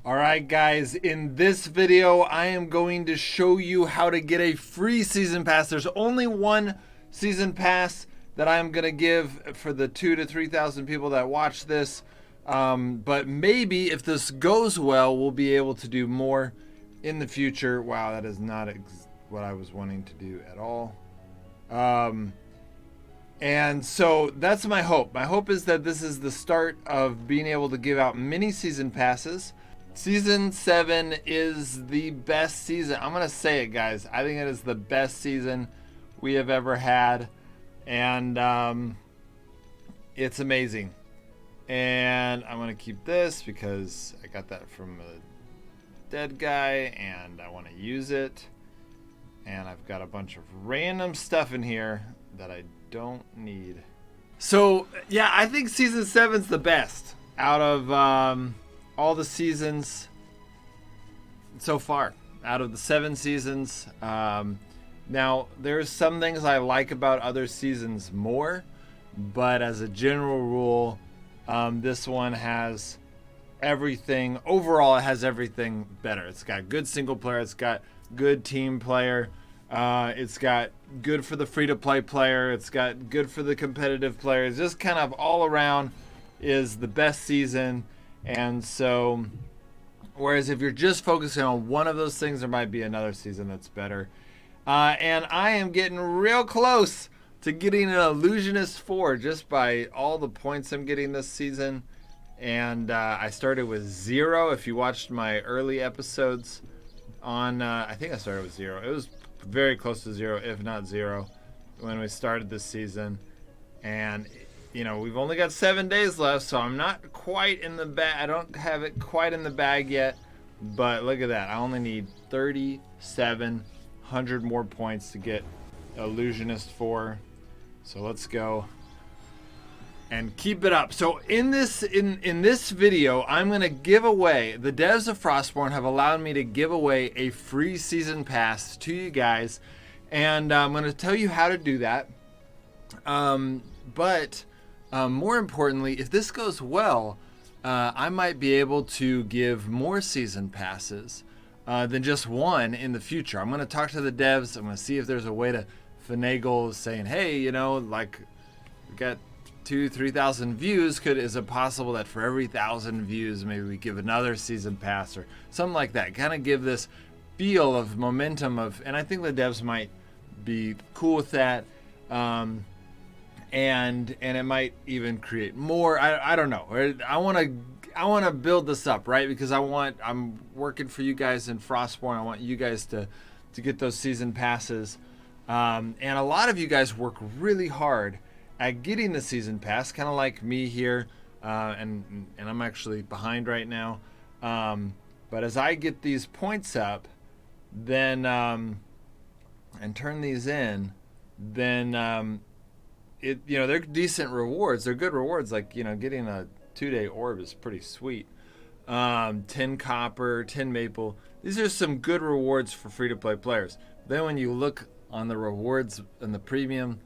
Alright guys, in this video I am going to show you how to get a free season pass. There's only one season pass that I'm going to give for the 2,000 to 3,000 people that watch this. But maybe if this goes well, we'll be able to do more in the future. Wow, that is not what I was wanting to do at all. And so that's my hope. My hope is that this is the start of being able to give out mini season passes. Season 7 is the best season. I'm going to say it, guys. I think it is the best season we have ever had. And it's amazing. And I'm going to keep this because I got that from a dead guy and I want to use it. And I've got a bunch of random stuff in here that I don't need. So, yeah, I think Season 7's the best out of all the seasons so far. Out of the 7 seasons. Now, there's some things I like about other seasons more, but as a general rule, this one has everything. Overall, it has everything better. It's got good single player. It's got good team player. It's got good for the free-to-play player. It's got good for the competitive players. Just kind of all around is the best season. And so, whereas if you're just focusing on one of those things, there might be another season that's better. And I am getting real close to getting an Illusionist 4 just by all the points I'm getting this season. And I started with 0. If you watched my early episodes on, I think I started with 0. It was very close to 0, if not 0, when we started this season. And you know, we've only got 7 days left, so I'm not quite in the bag. I don't have it quite in the bag yet, but look at that. I only need 3,700 more points to get Illusionist 4. So let's go and keep it up. So in this video, I'm going to give away, the devs of Frostborn have allowed me to give away a free season pass to you guys, and I'm going to tell you how to do that. But more importantly, if this goes well, I might be able to give more season passes than just one in the future. I'm going to talk to the devs. I'm going to see if there's a way to finagle saying, hey, you know, like we got 2,000-3,000 views. Is it possible that for every 1,000 views, maybe we give another season pass or something like that? Kind of give this feel of momentum of, and I think the devs might be cool with that. And it might even create more. I don't know. I want to build this up, right? Because I'm working for you guys in Frostborn. I want you guys to get those season passes. And a lot of you guys work really hard at getting the season pass, kind of like me here. And I'm actually behind right now. But as I get these points up, then and turn these in, then they're decent rewards. They're good rewards. Like, you know, getting a 2-day orb is pretty sweet. 10 copper, 10 maple. These are some good rewards for free-to-play players. Then when you look on the rewards in the premium,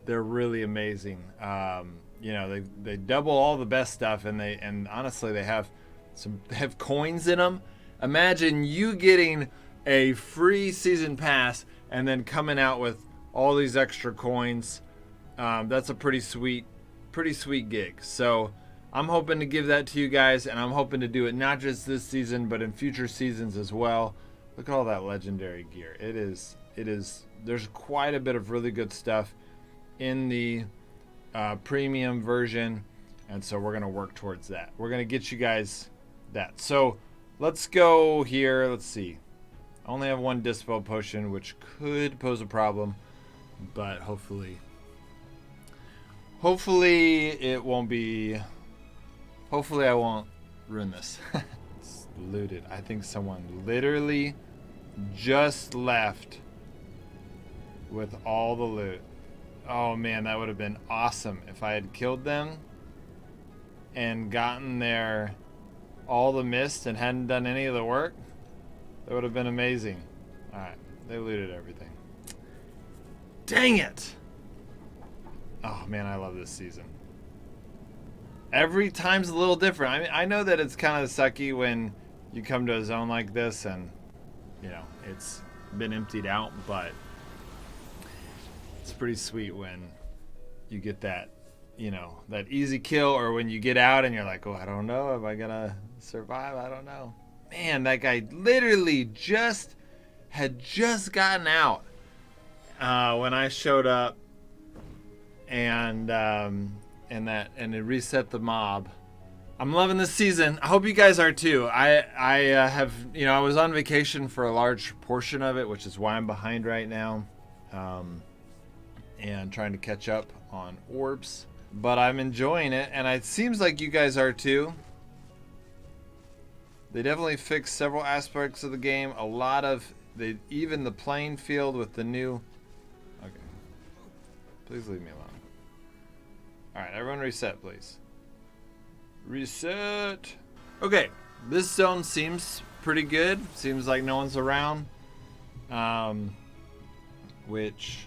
they're really amazing. They double all the best stuff, and honestly, they have coins in them. Imagine you getting a free season pass and then coming out with all these extra coins. That's a pretty sweet gig. So I'm hoping to give that to you guys, and I'm hoping to do it not just this season, but in future seasons as well. Look at all that legendary gear. It is. There's quite a bit of really good stuff in the premium version, and so we're gonna work towards that. We're gonna get you guys that. So let's go here. Let's see. I only have one dispel potion, which could pose a problem, but hopefully it won't be. Hopefully I won't ruin this. It's looted. I think someone literally just left with all the loot. Oh man, that would have been awesome if I had killed them and gotten their all the mist and hadn't done any of the work. That would have been amazing. Alright, they looted everything. Dang it! Oh man, I love this season. Every time's a little different. I mean, I know that it's kind of sucky when you come to a zone like this and, you know, it's been emptied out, but it's pretty sweet when you get that, you know, that easy kill, or when you get out and you're like, oh, I don't know, am I gonna survive? I don't know. Man, that guy literally had just gotten out when I showed up, and it reset the mob. I'm loving this season. I hope you guys are too. I have, you know, I was on vacation for a large portion of it, which is why I'm behind right now, and trying to catch up on orbs. But I'm enjoying it, and it seems like you guys are too. They definitely fixed several aspects of the game. A lot of even the playing field with the new. Okay, please leave me alone. All right, everyone, reset, please. Reset. Okay, this zone seems pretty good. Seems like no one's around, which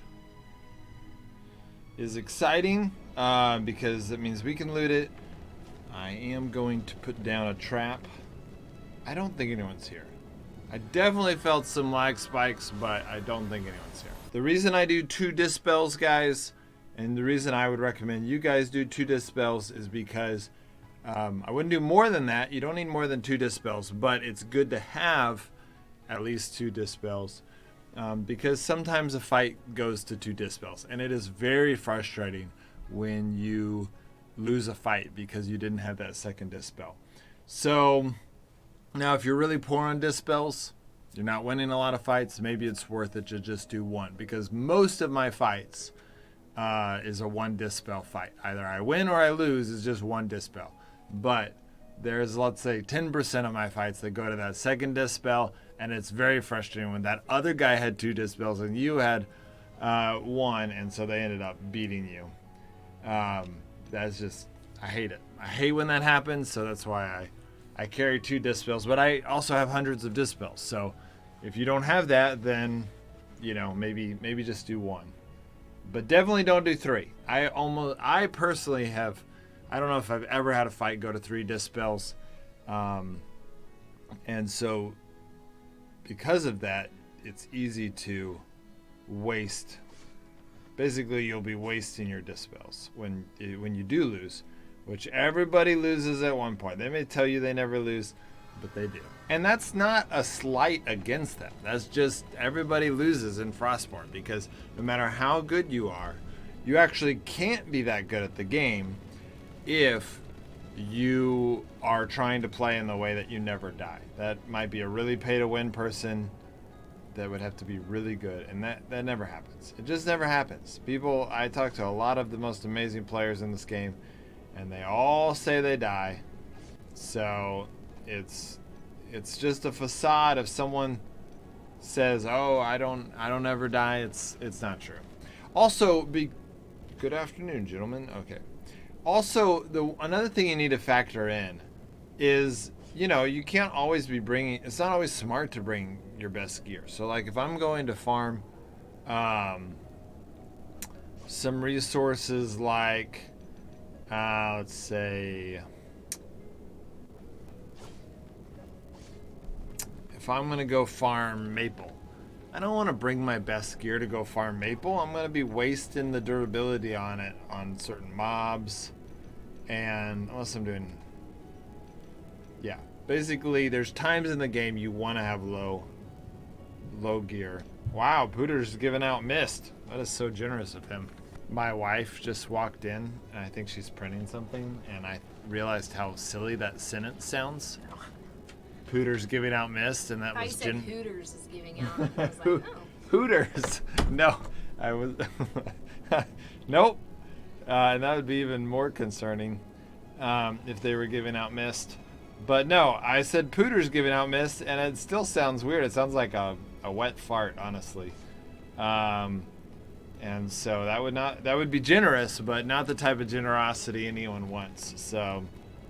is exciting because it means we can loot it. I am going to put down a trap. I don't think anyone's here. I definitely felt some lag spikes, but I don't think anyone's here. The reason I do 2 dispels, guys, and the reason I would recommend you guys do 2 dispels is because I wouldn't do more than that. You don't need more than 2 dispels, but it's good to have at least 2 dispels because sometimes a fight goes to 2 dispels, and it is very frustrating when you lose a fight because you didn't have that second dispel. So now, if you're really poor on dispels, you're not winning a lot of fights, maybe it's worth it to just do 1, because most of my fights is a 1 dispel fight. Either I win or I lose is just 1 dispel. But there's, let's say, 10% of my fights that go to that second dispel, and it's very frustrating when that other guy had 2 dispels and you had 1, and so they ended up beating you. That's just, I hate it. I hate when that happens, so that's why I carry 2 dispels, but I also have hundreds of dispels. So if you don't have that, then, you know, maybe just do 1. But definitely don't do 3. I personally have, I don't know if I've ever had a fight go to 3 dispels. And so because of that, it's easy to waste. Basically, you'll be wasting your dispels when you do lose, which everybody loses at one point. They may tell you they never lose, but they do. And that's not a slight against them. That's just everybody loses in Frostborn, because no matter how good you are, you actually can't be that good at the game if you are trying to play in the way that you never die. That might be a really pay-to-win person that would have to be really good, and that never happens. It just never happens. I talk to a lot of the most amazing players in this game, and they all say they die. So it's just a facade. If someone says, "Oh, I don't ever die," it's not true. Also, good afternoon, gentlemen. Okay. Also, another thing you need to factor in is, you know, you can't always be bringing. It's not always smart to bring your best gear. So, like, if I'm going to farm some resources, like let's say, if I'm going to go farm maple, I don't want to bring my best gear to go farm maple. I'm going to be wasting the durability on it on certain mobs, and unless I'm doing, yeah, basically there's times in the game you want to have low gear. Wow, Pooter's giving out mist. That is so generous of him. My wife just walked in, and I think she's printing something, and I realized how silly that sentence sounds. Pooter's giving out mist, and that was Hooters is giving out. I was like, oh. Hooters. No, I was. Nope. And that would be even more concerning if they were giving out mist. But no, I said Pooter's giving out mist, and it still sounds weird. It sounds like a wet fart, honestly. And so that would be generous, but not the type of generosity anyone wants. So,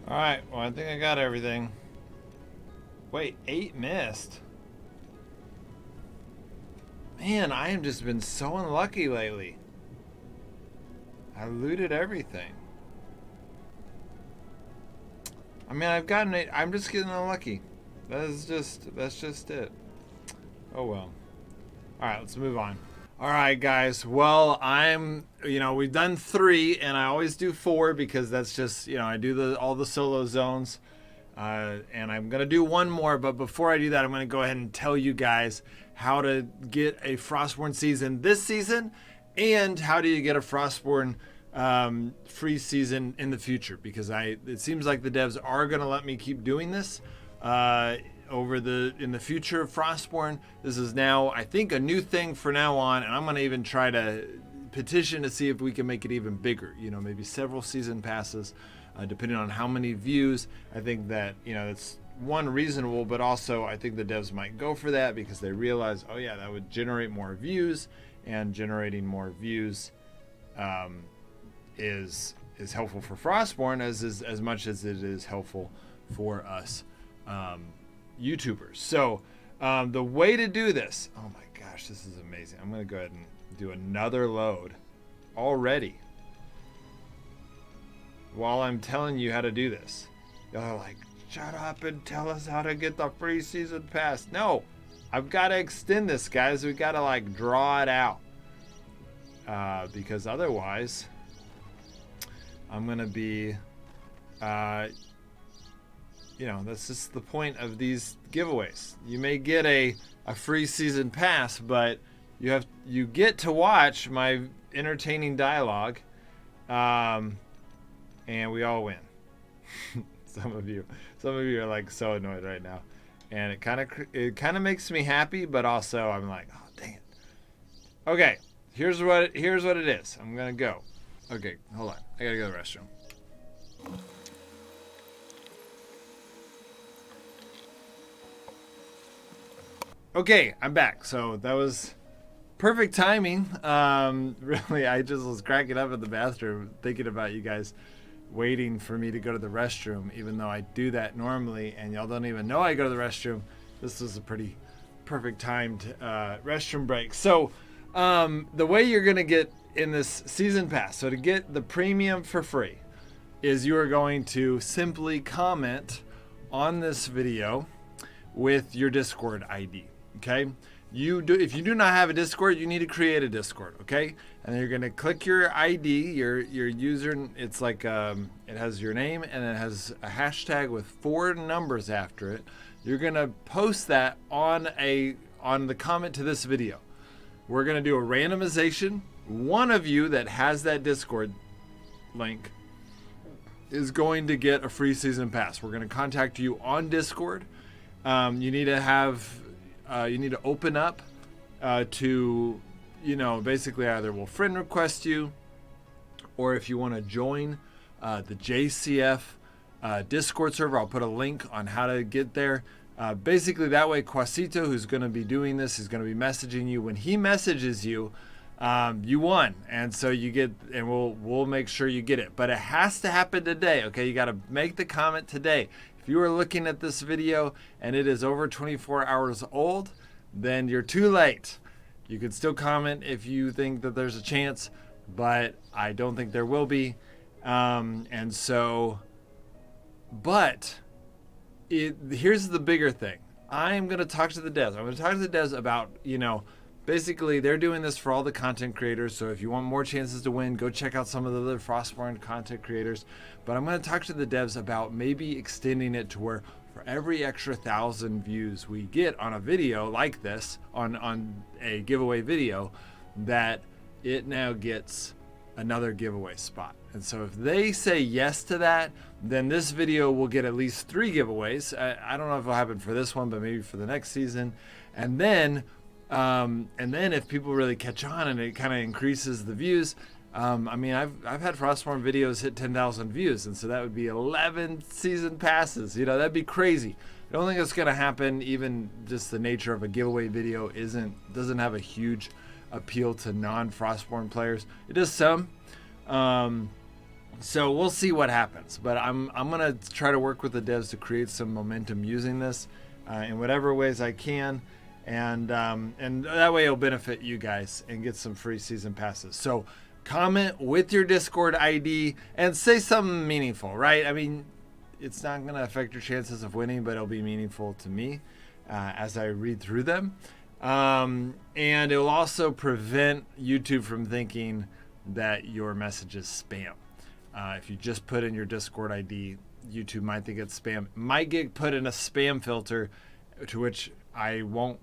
all right. Well, I think I got everything. Wait, 8 missed. Man, I have just been so unlucky lately. I looted everything. I mean, I've gotten it. I'm just getting unlucky. That's just it. Oh well. All right, let's move on. All right, guys. Well, we've done 3, and I always do 4 because that's just, I do all the solo zones, and I'm gonna do 1 more. But before I do that, I'm gonna go ahead and tell you guys how to get a Frostborn season this season, and how do you get a Frostborn free season in the future, because it seems like the devs are gonna let me keep doing this. In the future of Frostborn. This is now, I think, a new thing for now on, and I'm going to even try to petition to see if we can make it even bigger. Maybe several season passes, depending on how many views. I think that, it's one, reasonable, but also I think the devs might go for that because they realize, oh yeah, that would generate more views, and generating more views is helpful for Frostborn as much as it is helpful for us YouTubers. So the way to do this, oh my gosh, this is amazing. I'm going to go ahead and do another load already while I'm telling you how to do this. Y'all are like, shut up and tell us how to get the free season pass. No, I've got to extend this, guys. We got to draw it out because otherwise I'm going to be that's just the point of these giveaways. You may get a free season pass, but you get to watch my entertaining dialogue, and we all win. Some of you are so annoyed right now, and it kind of makes me happy, but also I'm like, oh dang it. Okay, here's what it is. I'm gonna go. Okay, hold on. I gotta go to the restroom. Okay, I'm back. So that was perfect timing. Really, I just was cracking up in the bathroom thinking about you guys waiting for me to go to the restroom, even though I do that normally, and y'all don't even know I go to the restroom. This was a pretty perfect timed restroom break. So the way you're going to get in this season pass, so to get the premium for free, is you are going to simply comment on this video with your Discord ID. Okay, if you do not have a Discord, you need to create a Discord. Okay, and then you're gonna click your ID, your user. It's like it has your name and it has a hashtag with 4 numbers after it. You're gonna post that on the comment to this video. We're gonna do a randomization. One of you that has that Discord link is going to get a free season pass. We're gonna contact you on Discord. You need to open up to, basically either we'll friend request you, or if you want to join the JCF Discord server, I'll put a link on how to get there. Basically that way Quasito, who's going to be doing this, is going to be messaging you. When he messages you, you won, and so you get, and we'll make sure you get it. But it has to happen today. Okay, you got to make the comment today. If you are looking at this video and it is over 24 hours old, then you're too late. You can still comment if you think that there's a chance, but I don't think there will be. Here's the bigger thing. I'm going to talk to the devs. I'm going to talk to the devs about, basically they're doing this for all the content creators. So if you want more chances to win, go check out some of the other Frostborn content creators. But I'm going to talk to the devs about maybe extending it to where for every extra 1,000 views we get on a video like this, on a giveaway video, that it now gets another giveaway spot. And so if they say yes to that, then this video will get at least 3 giveaways. I don't know if it'll happen for this one, but maybe for the next season. And then if people really catch on and it kind of increases the views, I've had Frostborn videos hit 10,000 views, and so that would be 11 season passes. That'd be crazy. I don't think it's gonna happen. Even just the nature of a giveaway video doesn't have a huge appeal to non-Frostborn players. It does some. So we'll see what happens. But I'm gonna try to work with the devs to create some momentum using this in whatever ways I can. And that way it'll benefit you guys and get some free season passes. So comment with your Discord ID and say something meaningful, right? I mean, it's not going to affect your chances of winning, but it'll be meaningful to me as I read through them. And it will also prevent YouTube from thinking that your message is spam. If you just put in your Discord ID, YouTube might think it's spam. It might get put in a spam filter, to which I won't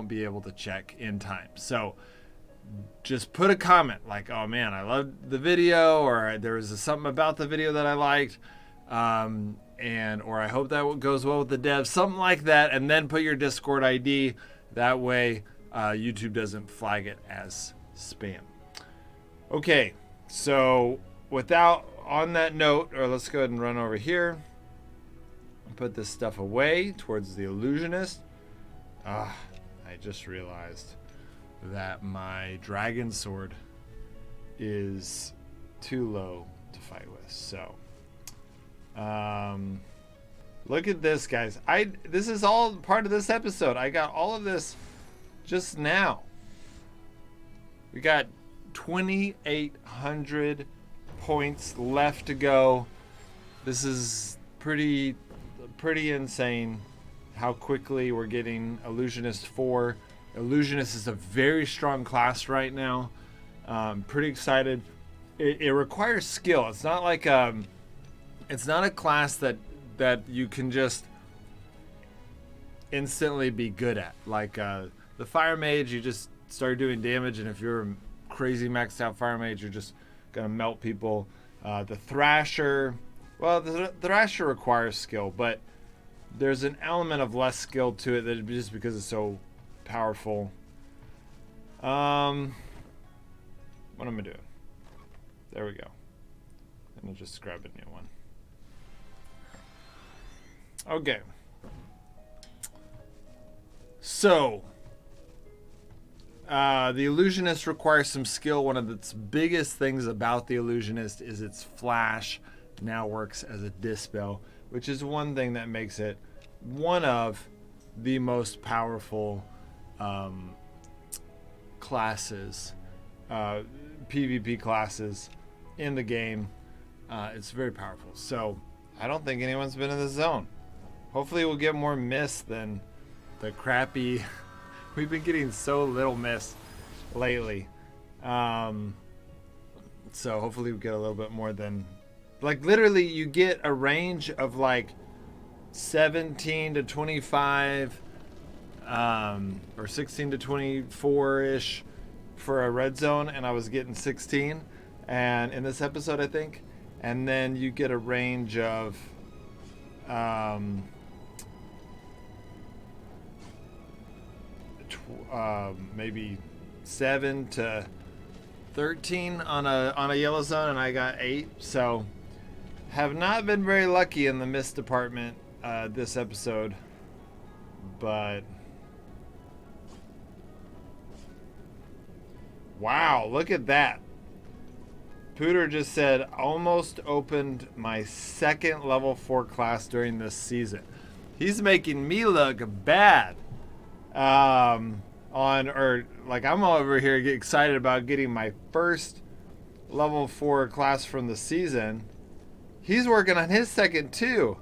be able to check in time. So just put a comment like, "Oh man, I loved the video," or "There was something about the video that I liked," or "I hope that goes well with the devs," something like that, and then put your Discord ID. That way, YouTube doesn't flag it as spam. Okay, so on that note, or let's go ahead and run over here and put this stuff away towards the illusionist. I just realized that my dragon sword is too low to fight with. So, look at this, guys. This is all part of this episode. I got all of this just now. We got 2,800 points left to go. This is pretty insane how quickly we're getting Illusionist 4. Illusionist is a very strong class right now. Pretty excited. It requires skill. It's not like it's not a class that you can just instantly be good at. Like the Fire Mage, you just start doing damage, and if you're a crazy maxed out Fire Mage, you're just gonna melt people. The Thrasher, well, the Thrasher requires skill, but there's an element of less skill to it that just because it's so powerful. What am I doing? There we go. And I'll just grab a new one. Okay. So, the Illusionist requires some skill. One of its biggest things about the Illusionist is its flash now works as a dispel, which is one thing that makes it one of the most powerful classes, PvP classes in the game. It's very powerful. So I don't think anyone's been in the zone. Hopefully we'll get more mist than the crappy. We've been getting so little mist lately. So hopefully we get a little bit more than, like, literally you get a range of like 17 to 25 or 16 to 24-ish for a red zone, and I was getting 16 and in this episode, I think. And then you get a range of maybe 7 to 13 on a yellow zone, and I got 8. So have not been very lucky in the mist department this episode, but wow, look at that. Pooter just said, almost opened my second level 4 class during this season. He's making me look bad. I'm over here excited about getting my first level 4 class from the season. He's working on his second too.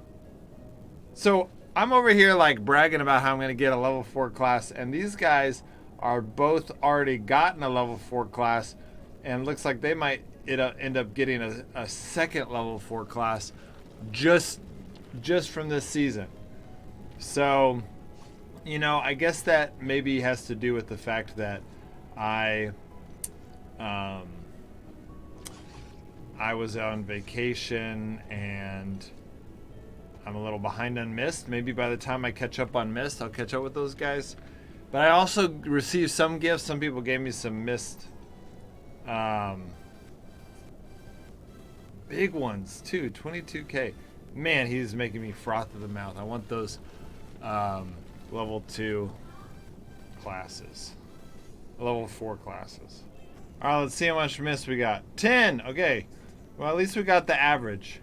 So I'm over here like bragging about how I'm going to get a level 4 class, and these guys are both already gotten a level 4 class, and looks like they might end up getting a second level 4 class just from this season. So, you know, I guess that maybe has to do with the fact that I was on vacation and I'm a little behind on Mist. Maybe by the time I catch up on Mist, I'll catch up with those guys. But I also received some gifts. Some people gave me some Mist big ones too, 22k. Man, he's making me froth at the mouth. I want those level 2 classes, level 4 classes. All right, let's see how much mist we got. 10. Okay, well, at least we got the average.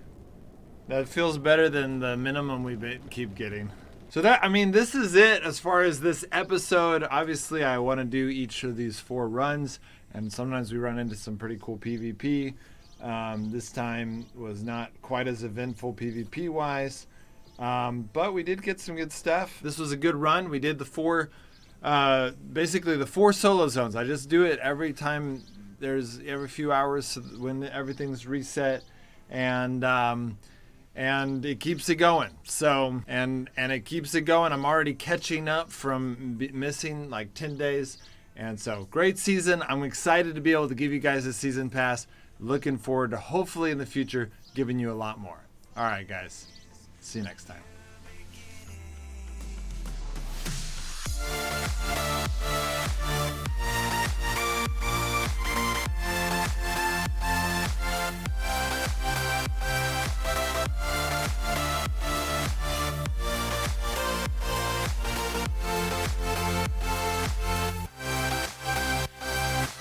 That feels better than the minimum we keep getting. So that, I mean, this is it as far as this episode. Obviously, I want to do each of these 4 runs, and sometimes we run into some pretty cool PvP. This time was not quite as eventful PvP wise, but we did get some good stuff. This was a good run. We did the four, basically the 4 solo zones. I just do it every time. There's every few hours when everything's reset, and it keeps it going. So and it keeps it going. I'm already catching up from missing like 10 days, and so great season. I'm excited to be able to give you guys a season pass. Looking forward to hopefully in the future giving you a lot more. All right, guys. See you next time.